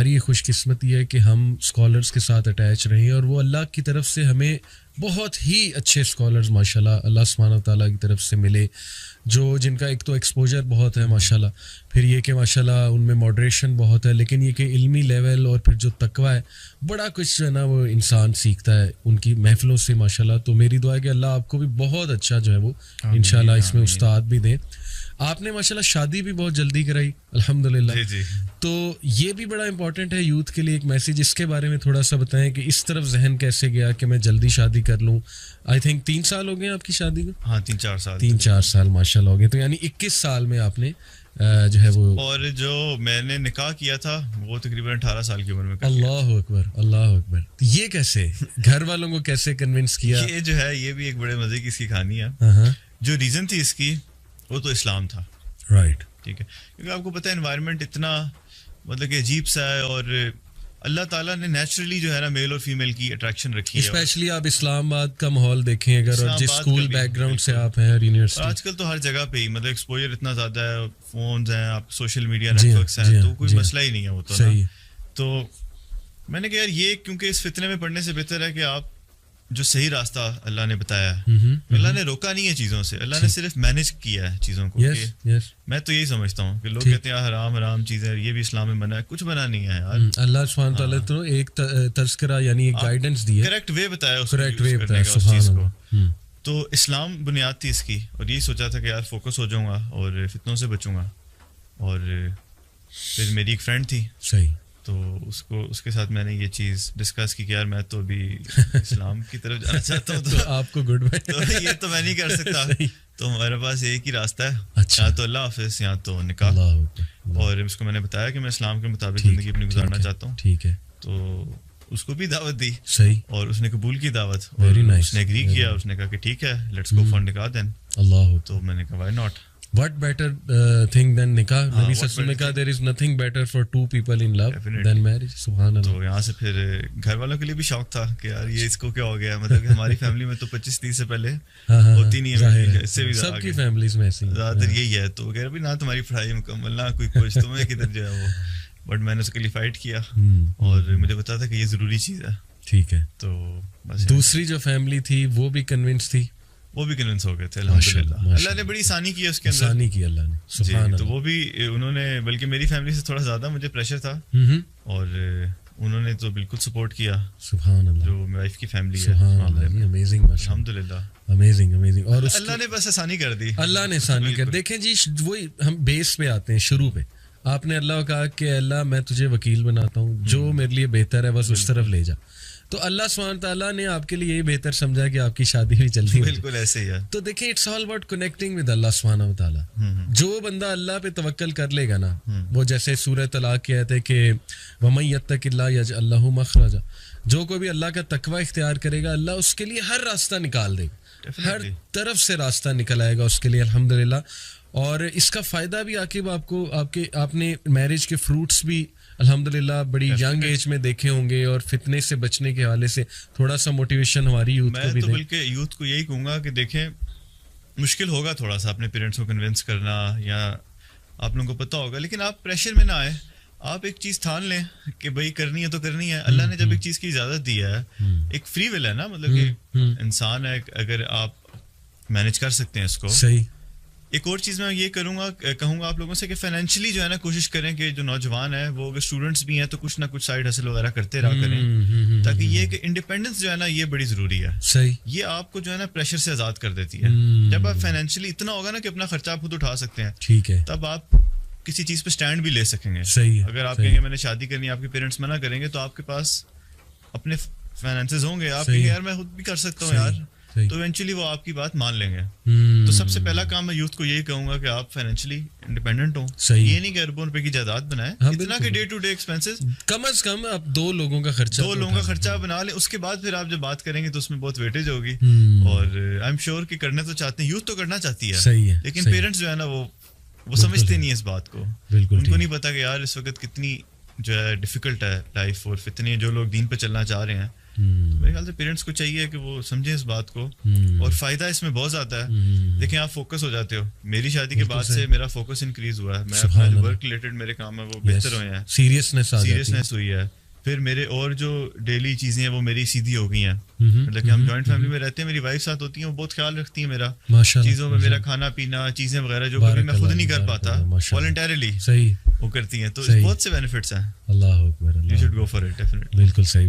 ہماری خوش قسمتی ہے کہ ہم اسکالرس کے ساتھ اٹیچ رہیں اور وہ اللہ کی طرف سے ہمیں بہت ہی اچھے اسکالرز ماشاء اللہ سبحانہ تعالیٰ کی طرف سے ملے، جو جن کا ایک تو ایکسپوجر بہت ہے ماشاء اللہ، پھر یہ کہ ماشاء اللہ ان میں ماڈریشن بہت ہے، لیکن یہ کہ علمی لیول اور پھر جو تقوی ہے بڑا کچھ جو ہے نا وہ انسان سیکھتا ہے ان کی محفلوں سے ماشاء اللہ. تو میری دعا ہے کہ اللہ آپ کو بھی بہت اچھا جو ہے وہ انشاءاللہ اس میں استاد بھی دیں. آپ نے ماشاء اللہ شادی بھی بہت جلدی کرائی الحمدللہ. تو یہ بھی بڑا امپورٹنٹ ہے یوتھ کے لیے ایک میسیج، اس کے بارے میں تھوڑا سا بتائیں کہ اس طرف ذہن کیسے گیا کہ میں جلدی شادی کر لوں. آئی تھنک 3 سال ہو گئے آپ کی شادی کو. ہاں 3-4 سال 3-4 سال ماشاء اللہ ہو گئے. تو یعنی 21 سال میں آپ نے جو ہے وہ، اور جو میں نے نکاح کیا تھا وہ تقریباً 18 سال کی عمر میں. اللہ اکبر اللہ اکبر. یہ کیسے گھر والوں کو کیسے کنونس کیا؟ یہ جو ہے یہ بھی ایک بڑے مزے کی اس کی کہانی ہے. جو ریزن تھی اس کی وہ تو اسلام تھا. رائٹ. ٹھیک ہے، کیونکہ آپ کو پتہ ہے انوائرمنٹ اتنا مطلب کہ عجیب سا ہے، اور اللہ تعالیٰ نے نیچرلی جو ہے نا میل اور فیمیل کی اٹریکشن رکھی ہے. اسپیشلی آپ اسلام آباد کا ماحول دیکھیں اگر، اور جس اسکول بیک گراؤنڈ سے آپ ہیں اور یونیورسٹی، آج کل تو ہر جگہ پہ ہی مطلب ایکسپوجر اتنا زیادہ ہے، فونز ہیں، آپ سوشل میڈیا نیٹ ورکس ہیں، تو کوئی مسئلہ ہی نہیں ہے وہ تو صحیح. تو میں نے کہا یار یہ کیونکہ اس فتنے میں پڑھنے سے بہتر ہے کہ آپ جو صحیح راستہ اللہ نے بتایا ہے، اللہ نے روکا نہیں ہے چیزوں سے، اللہ نے صرف مینج کیا ہے چیزوں کو. میں تو یہی سمجھتا ہوں کہ لوگ کہتے ہیں حرام چیزیں، یہ بھی اسلام میں منع ہے، کچھ منع نہیں ہے یار. اللہ سبحانہ تعالیٰ تو ایک تذکرہ یعنی ایک گائیڈنس دی ہے، کریکٹ وے بتایا، کریکٹ وے بتایا اس چیز کو. تو اسلام بنیاد تھی اس کی، اور یہی سوچا تھا کہ یار فوکس ہو جاؤں گا اور فتنوں سے بچوں گا. اور پھر میری ایک فرینڈ تھی صحیح، تو اس کے ساتھ میں نے یہ چیز ڈسکس کی کہ یار میں تو ابھی اسلام کی طرف جانا چاہتا ہوں. تو آپ کو گڈ بائے. تو یہ تو میں نہیں کر سکتا، تو ہمارے پاس ایک ہی راستہ ہے، یا تو اللہ حافظ یا تو نکاح. اور اس کو میں نے بتایا کہ میں اسلام کے مطابق زندگی اپنی گزارنا چاہتا ہوں. ٹھیک ہے. تو اس کو بھی دعوت دی. صحیح. اور اس نے قبول کی دعوت، اور اس نے ایگری کیا، اس نے کہا کہ ٹھیک ہے لیٹس گو فار نکاح دین. اللہ. تو میں نے کہا why not. What better thing than nikah? نبی صلی اللہ علیہ وسلم نے کہا there is nothing better for two people in love than marriage. سبحان اللہ. تو یہاں سے پھر گھر والوں کے لیے بھی شوق تھا کہ یار یہ اس کو کیا ہو گیا، مطلب کہ ہماری فیملی میں تو 25-30 سے پہلے ہوتی نہیں ہے، اس سے بھی سب کی فیملیز میں ایسی زیادہ تر یہی ہے. تو کہہ رہا بھی نہ تمہاری پڑھائی مکمل نہ کوئی کچھ، تمہیں کدھر جو ہے وہ. بٹ میں نے اس کے لیے فائٹ کیا، اور مجھے پتا تھا کہ یہ ضروری چیز ہے. ٹھیک ہے. تو بس دوسری جو فیملی تھی وہ بھی کنونس تھی، وہ بھی کنونس ہو گئے تھے الحمدللہ. اللہ نے بڑی آسانی کی ہے اس کے اندر، آسانی کی اللہ نے سبحان اللہ. تو وہ بھی انہوں نے، بلکہ میری فیملی سے تھوڑا زیادہ مجھے پریشر تھا، اور انہوں نے تو بالکل سپورٹ کیا. سبحان اللہ. جو میری وائف کی فیملی ہے، سبحان اللہ، امیزنگ الحمدللہ، امیزنگ. اور اللہ نے بس آسانی کر دی، اللہ نے آسانی کر. دیکھیں جی وہی ہم بیس پہ آتے ہیں، شروع پہ آپ نے اللہ کو کہا کہ اللہ میں تجھے وکیل بناتا ہوں، جو میرے لیے بہتر ہے بس اس طرف لے جا. تو اللہ سبحانہ تعالیٰ نے آپ کے لیے یہ بہتر سمجھا کہ آپ کی شادی بھی جلدی. بالکل ایسے ہی ہے. تو دیکھیں it's all about connecting with اللہ سبحانہ تعالیٰ. جو بندہ اللہ پہ توکل کر لے گا نا، وہ جیسے سورہ طلاق کے آیت ہے کہ وَمَن يَتَّقِ اللَّهَ يَجْعَل لَّهُ مَخْرَجًا، جو کوئی بھی اللہ کا تقوی اختیار کرے گا اللہ اس کے لیے ہر راستہ نکال دے گا، ہر طرف سے راستہ نکل آئے گا اس کے لیے الحمدللہ. اور اس کا فائدہ بھی عاقب آپ کو آپ نے میرج کے فروٹس بھی الحمدللہ بڑی ینگ ایج میں دیکھے ہوں گے، اور فتنے سے بچنے کے حوالے سے تھوڑا سا موٹیویشن ہماری یوتھ کو بھی دیں. میں تو بلکہ یوتھ کو یہی کہوں گا کہ دیکھیں مشکل ہوگا تھوڑا سا اپنے پیرنٹس کو کنونس کرنا، یا آپ لوگوں کو پتہ ہوگا، لیکن آپ پریشر میں نہ آئے. آپ ایک چیز ٹھان لیں کہ بھائی کرنی ہے تو کرنی ہے. اللہ نے جب ایک چیز کی اجازت دی ہے، ایک فری ول ہے نا، مطلب کہ انسان ہے، اگر آپ مینج کر سکتے ہیں اس کو. صحیح. ایک اور چیز میں یہ کہوں گا آپ لوگوں سے کہ فائنینشلی جو ہے نا کوشش کریں کہ جو نوجوان ہیں وہ اگر اسٹوڈنٹس بھی ہیں تو کچھ نہ کچھ سائڈ ہسل وغیرہ کرتے رہا کریں، تاکہ یہ کہ انڈیپینڈنس جو ہے نا یہ بڑی ضروری ہے. صحیح. یہ آپ کو جو ہے نا پریشر سے آزاد کر دیتی ہے. جب آپ فائنینشلی اتنا ہوگا نا کہ اپنا خرچہ آپ خود اٹھا سکتے ہیں، ٹھیک ہے، تب آپ کسی چیز پہ اسٹینڈ بھی لے سکیں گے. صحیح. اگر آپ کہیں گے میں نے شادی کرنی ہے، آپ کے پیرنٹس منع کریں گے، تو آپ کے پاس اپنے فائنینسز ہوں گے، آپ کہیں گے یار میں خود بھی کر سکتا ہوں یار، تو ایونچولی وہ آپ کی بات مان لیں گے. تو سب سے پہلا کام میں یوتھ کو یہی کہوں گا کہ آپ فائنینشلی انڈیپینڈنٹ ہوں. یہ نہیں کہ اربوں روپے کی جائیداد بنائیں، اتنا کہ ڈے ٹو ڈے ایکسپینسز کم از کم آپ 2 لوگوں کا خرچہ بنا لیں. اس کے بعد پھر آپ جب بات کریں گے تو اس میں بہت ویٹیج ہوگی. اور آئی ایم شیور کہ کرنا تو چاہتے ہیں، یوتھ تو کرنا چاہتی ہے، لیکن پیرنٹس جو ہے نا وہ سمجھتے نہیں اس بات کو. ان کو نہیں پتا کہ یار اس وقت کتنی جو ہے ڈیفیکلٹ ہے لائف، اور فتنے جو لوگ دین پہ چلنا چاہ رہے ہیں میرے خیال سے پیرنٹس کو چاہیے کہ وہ سمجھیں اس بات کو, اور فائدہ اس میں بہت زیادہ ہے. دیکھیں آپ فوکس ہو جاتے ہو, میری شادی کے بعد سے میرا فوکس انکریز ہوا ہے, میں اپنا جو ورک ریلیٹڈ میرے کام ہے وہ بہتر ہوئے ہیں, سیریسنیس ہوئی ہے. پھر میرے اور جو ڈیلی چیزیں ہیں وہ میری سیدھی ہو گئی ہیں, مطلب کہ ہم جوائنٹ فیملی میں رہتے ہیں, میری وائف ساتھ ہوتی ہیں, وہ بہت خیال رکھتی ہیں میرا چیزوں میں, میرا کھانا پینا چیزیں وغیرہ جو کبھی میں خود نہیں کر پاتا والنٹیرلی وہ کرتی ہیں. تو بہت سے بینیفٹس ہیں. اللہ اکبر, you should go for it definitely. بالکل صحیح.